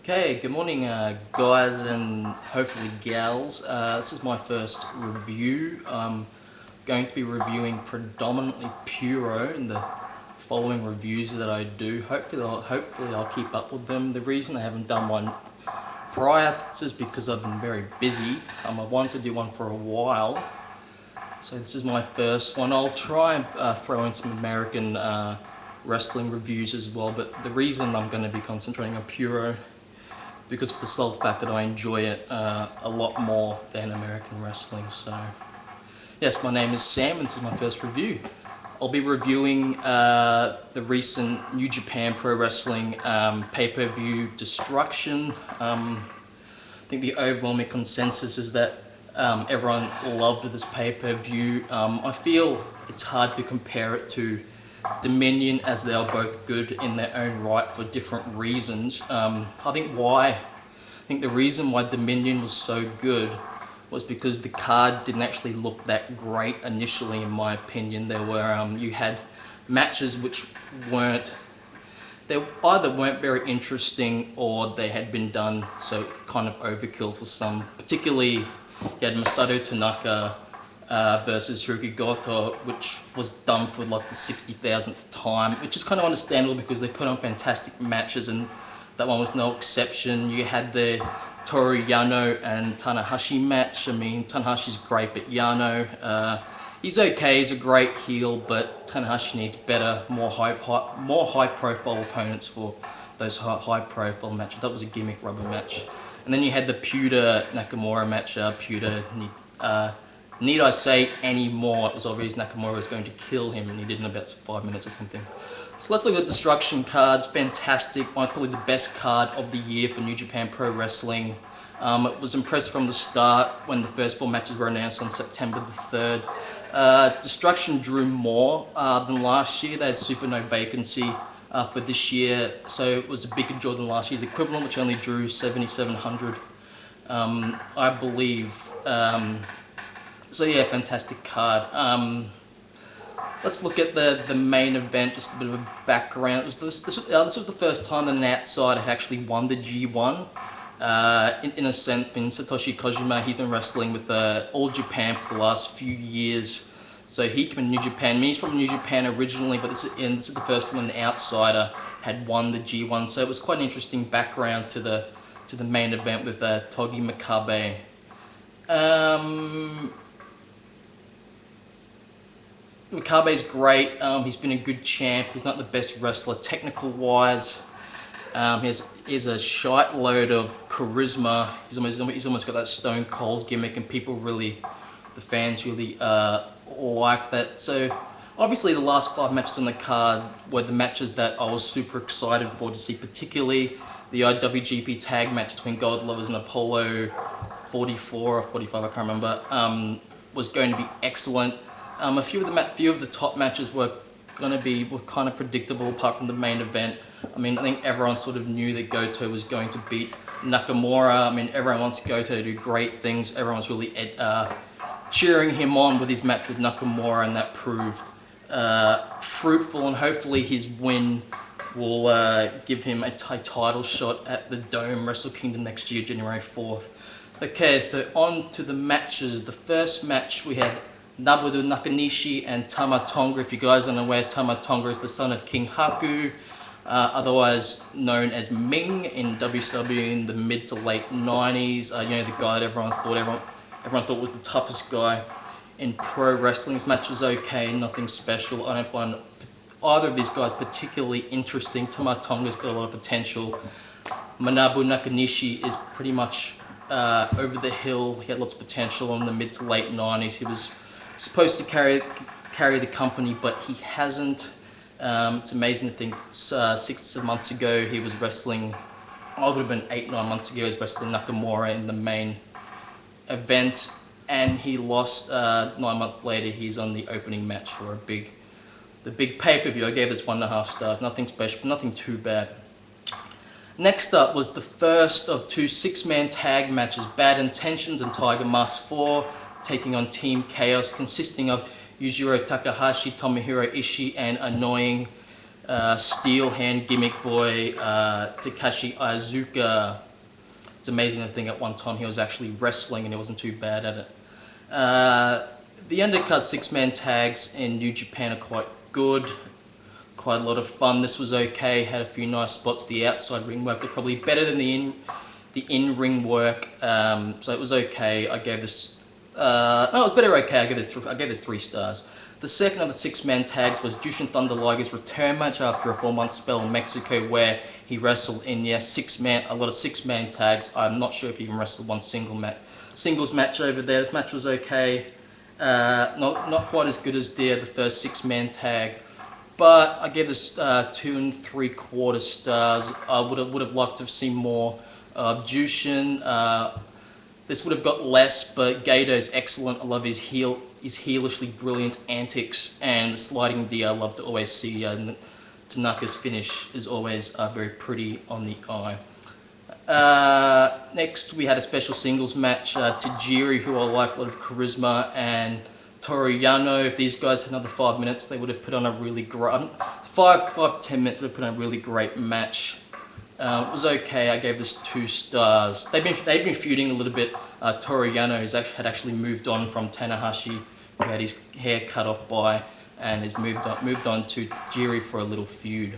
Okay, good morning guys and hopefully gals. This is my first review. I'm going to be reviewing predominantly Puro in the following reviews that I do. Hopefully I'll keep up with them. The reason I haven't done one prior to this is because I've been very busy. I wanted to do one for a while. So this is my first one. I'll try and throw in some American wrestling reviews as well, but the reason I'm going to be concentrating on Puro because of the sole fact that I enjoy it a lot more than American wrestling. So yes, my name is Sam and this is my first review. I'll be reviewing the recent New Japan Pro Wrestling pay-per-view Destruction. I think the overwhelming consensus is that everyone loved this pay-per-view. I feel it's hard to compare it to Dominion, as they are both good in their own right for different reasons. I think the reason why Dominion was so good was because the card didn't actually look that great initially, in my opinion. There were you had matches which either weren't very interesting or they had been done so kind of overkill for some. Particularly, you had Masato Tanaka versus Hiroki Goto, which was done for like the 60,000th time, which is kind of understandable because they put on fantastic matches and that one was no exception. You had the Toru, Yano and Takahashi match. I mean, Tanahashi's great, but Yano, he's okay, he's a great heel, but Takahashi needs better, more high profile opponents for those high profile matches. That was a gimmick rubber match. And then you had the Pewter Nakamura match. Need I say any more? It was obvious Nakamura was going to kill him, and he did in about 5 minutes or something. So let's look at Destruction cards. Fantastic, probably the best card of the year for New Japan Pro Wrestling. It was impressive from the start when the first 4 matches were announced on September the 3rd. Destruction drew more than last year. They had super no vacancy for this year, so it was a bigger draw than last year's equivalent, which only drew 7,700, I believe. So yeah, fantastic card. Let's look at the main event, just a bit of a background. This was the first time that an outsider actually won the G1. In a sense, Satoshi Kojima, he's been wrestling with All Japan for the last few years. So he came to New Japan. I mean, he's from New Japan originally, but this is the first time an outsider had won the G1. So it was quite an interesting background to the main event with Togi Makabe. Makabe's great. He's been a good champ. He's not the best wrestler technical wise. He has a shite load of charisma. He's almost got that Stone Cold gimmick, and the fans really like that. So obviously the last 5 matches on the card were the matches that I was super excited for to see, particularly the IWGP tag match between Gold Lovers and Apollo 44 or 45, I can't remember, was going to be excellent. A few of the top matches were kind of predictable, apart from the main event. I mean, I think everyone sort of knew that Goto was going to beat Nakamura. I mean, everyone wants Goto to do great things. Everyone's really cheering him on with his match with Nakamura, and that proved fruitful. And hopefully his win will give him a title shot at the Dome Wrestle Kingdom next year, January 4th. Okay, so on to the matches. The first match we had Manabu Nakanishi and Tama Tonga. If you guys aren't aware, Tama Tonga is the son of King Haku, otherwise known as Ming in WCW in the mid to late 90s. You know, the guy that everyone thought was the toughest guy in pro wrestling. This match was okay, nothing special. I don't find either of these guys particularly interesting. Tama Tonga's got a lot of potential. Manabu Nakanishi is pretty much over the hill. He had lots of potential in the mid to late 90s. He was supposed to carry the company, but he hasn't. It's amazing to think 6 to 7 months ago he was wrestling, it would have been 8, 9 months ago, he was wrestling Nakamura in the main event, and he lost. 9 months later he's on the opening match for the big pay-per-view. I gave this 1.5 stars, nothing special, but nothing too bad. Next up was the first of 2 6-man tag matches, Bad Intentions and Tiger Mask 4, taking on Team Chaos, consisting of Yujiro, Takahashi, Tomohiro, Ishi, and annoying Steel Hand Gimmick Boy, Takashi Iizuka. It's amazing to think at one time he was actually wrestling and he wasn't too bad at it. The undercut 6-man tags in New Japan are quite good. Quite a lot of fun. This was okay, had a few nice spots. The outside ring work was probably better than the in-ring work, so it was okay. I gave this, no, it was better okay, I gave this 3 stars. The second of the 6-man tags was Jushin Thunder Liger's return match after a 4-month spell in Mexico where he wrestled in, a lot of 6-man tags. I'm not sure if he even wrestled one singles match over there. This match was okay. Not quite as good as the first 6-man tag. But I gave this 2 3/4 stars. I would have liked to have seen more of Jushin. This would have got less, but Gedo is excellent. I love his heelishly brilliant antics and the sliding D. I love to always see. Tanaka's finish is always very pretty on the eye. Next, we had a special singles match. TAJIRI, who I like, a lot of charisma, and Toru Yano. If these guys had another 5 minutes, they would have put on a really great 5-10 minutes would have put on a really great match. It was okay. I gave this 2 stars. They've been feuding a little bit. Toru Yano had actually moved on from Tanahashi, who had his hair cut off by, and has moved on to TAJIRI for a little feud.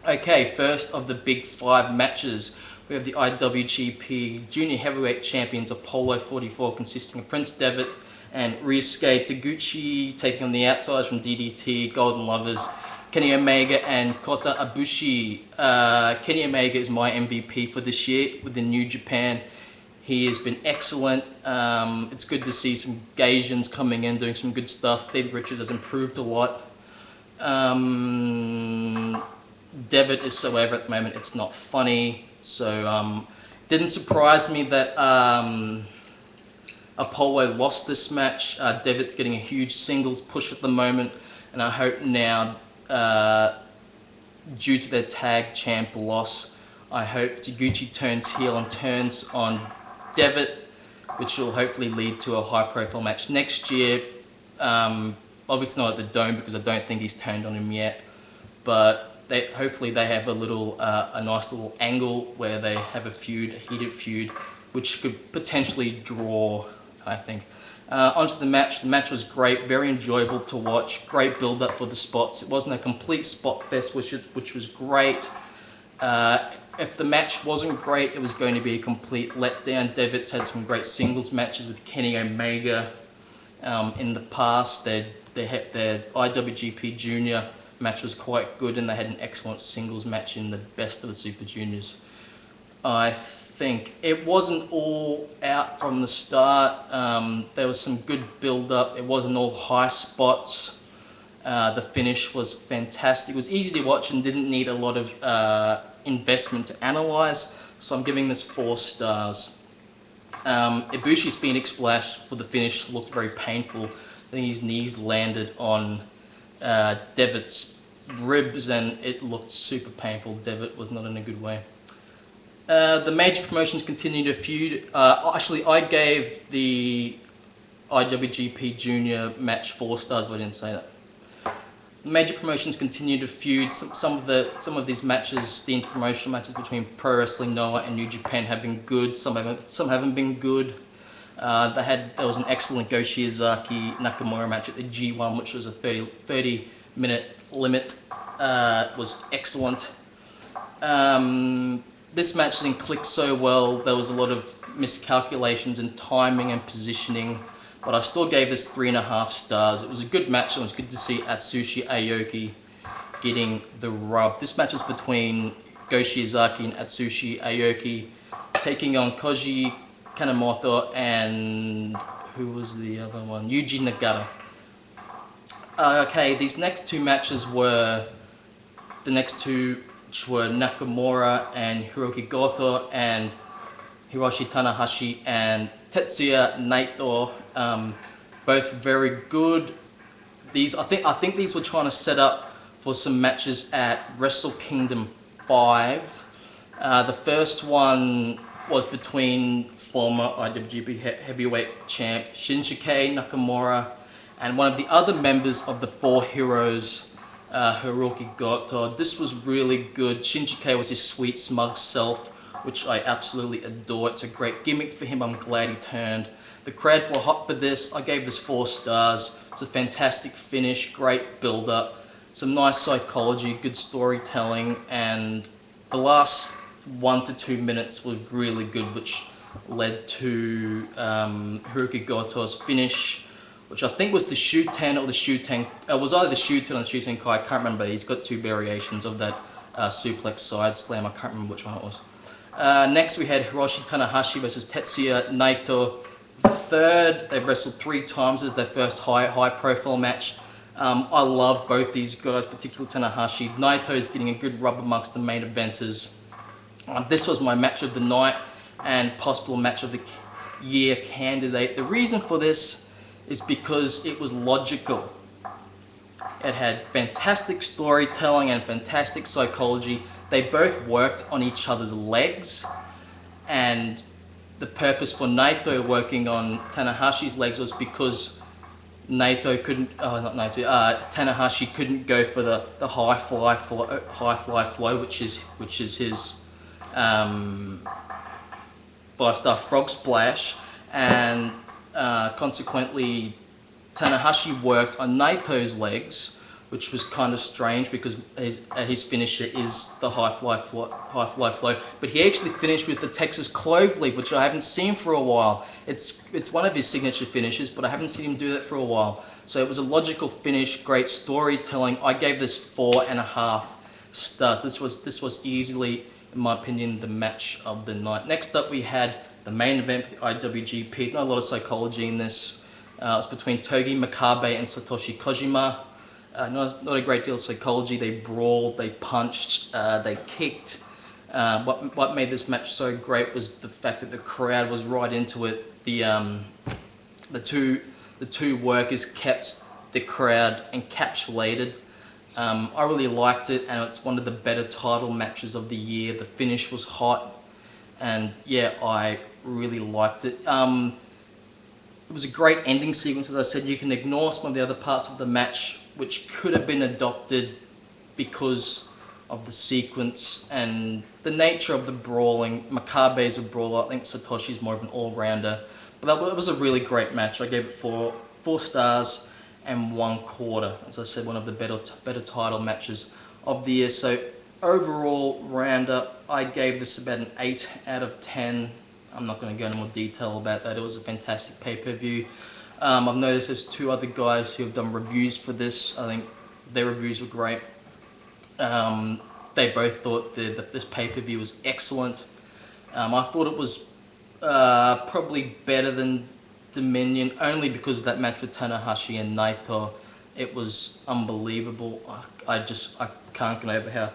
Okay, first of the big 5 matches. We have the IWGP Junior Heavyweight Champions Apollo 44, consisting of Prince Devitt and Ryusuke Taguchi, taking on the Outsiders from DDT, Golden Lovers, Kenny Omega and Kota Ibushi. Kenny Omega is my MVP for this year within New Japan. He has been excellent. It's good to see some Gaijins coming in, doing some good stuff. David Richards has improved a lot. Devitt is so over at the moment, it's not funny. So, didn't surprise me that Apollo lost this match. Devitt's getting a huge singles push at the moment, and I hope now, due to their tag champ loss, I hope Taguchi turns heel and turns on Devitt, which will hopefully lead to a high-profile match next year. Obviously not at the Dome because I don't think he's turned on him yet, but hopefully they have a nice little angle where they have a heated feud, which could potentially draw, I think. Onto the match. The match was great, very enjoyable to watch. Great build-up for the spots. It wasn't a complete spot fest, which was great. If the match wasn't great, it was going to be a complete letdown. Devitt's had some great singles matches with Kenny Omega in the past. Their IWGP Junior match was quite good, and they had an excellent singles match in the Best of the Super Juniors. I think it wasn't all out from the start. There was some good build-up. It wasn't all high spots. The finish was fantastic. It was easy to watch and didn't need a lot of investment to analyze, so I'm giving this 4 stars. Ibushi's Phoenix Splash for the finish looked very painful. I think his knees landed on Devitt's ribs and it looked super painful. Devitt was not in a good way. The major promotions continue to feud. Actually, I gave the IWGP Junior match 4 stars, but I didn't say that. The major promotions continue to feud. Some of these matches, the interpromotional matches between Pro Wrestling Noah and New Japan, have been good. Some haven't been good. There was an excellent Go Shiozaki Nakamura match at the G1, which was a 30-minute limit. Was excellent. This match didn't click so well. There was a lot of miscalculations in timing and positioning, but I still gave this 3.5 stars. It was a good match, and it was good to see Atsushi Aoki getting the rub. This match was between Go Shiozaki and Atsushi Aoki, taking on Koji Kanemoto and who was the other one? Yuji Nagata. Okay, these next 2 matches were which were Nakamura and Hiroki Goto and Hiroshi Tanahashi and Tetsuya Naito. Both very good. I think these were trying to set up for some matches at Wrestle Kingdom 5. The first one was between former IWGP Heavyweight Champ Shinsuke Nakamura and one of the other members of the 4 Heroes Hiroki Goto. This was really good. Shinsuke was his sweet, smug self, which I absolutely adore. It's a great gimmick for him. I'm glad he turned. The crowd were hot for this. I gave this 4 stars. It's a fantastic finish, great build-up, some nice psychology, good storytelling, and the last 1 to 2 minutes was really good, which led to Hiroki Goto's finish, which I think was the Shuten or the Shuten. It was either the Shuten or the Shuten Kai. I can't remember. He's got 2 variations of that suplex side slam. I can't remember which one it was. Next we had Hiroshi Tanahashi versus Tetsuya Naito. Third, they've wrestled 3 times as their first high profile match. I love both these guys, particularly Tanahashi. Naito is getting a good rub amongst the main eventers. This was my match of the night and possible match of the year candidate. The reason for this is because it was logical. It had fantastic storytelling and fantastic psychology. They both worked on each other's legs, and the purpose for Naito working on Tanahashi's legs was because Tanahashi couldn't go for the high fly flow, which is his 5-star frog splash, and consequently Tanahashi worked on Naito's legs, which was kind of strange because his finisher is the high fly flow. But he actually finished with the Texas Cloverleaf, which I haven't seen for a while. It's one of his signature finishes, but I haven't seen him do that for a while. So it was a logical finish, great storytelling. I gave this 4.5 stars. This was easily, in my opinion, the match of the night. Next up, we had the main event for the IWGP. Not a lot of psychology in this. It was between Togi Makabe and Satoshi Kojima. Not a great deal of psychology. They brawled, they punched, they kicked. What made this match so great was the fact that the crowd was right into it. The two workers kept the crowd encapsulated. I really liked it, and it's one of the better title matches of the year. The finish was hot, and yeah, I really liked it. It was a great ending sequence. As I said, you can ignore some of the other parts of the match, which could have been adopted because of the sequence and the nature of the brawling. Makabe is a brawler. I think Satoshi's more of an all-rounder. But it was a really great match. I gave it 4 stars and 1/4. As I said, one of the better title matches of the year. So overall roundup, I gave this about an 8 out of 10. I'm not going to go into more detail about that. It was a fantastic pay-per-view. I've noticed there's 2 other guys who have done reviews for this. I think their reviews were great. They both thought that this pay-per-view was excellent. I thought it was probably better than Dominion, only because of that match with Tanahashi and Naito. It was unbelievable. I can't get over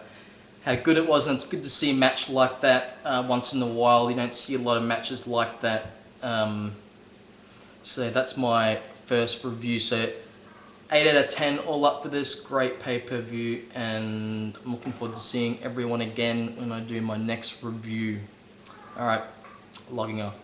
how good it was, and it's good to see a match like that once in a while. You don't see a lot of matches like that. So that's my first review. So 8 out of 10 all up for this. Great pay-per-view, and I'm looking forward to seeing everyone again when I do my next review. Alright, logging off.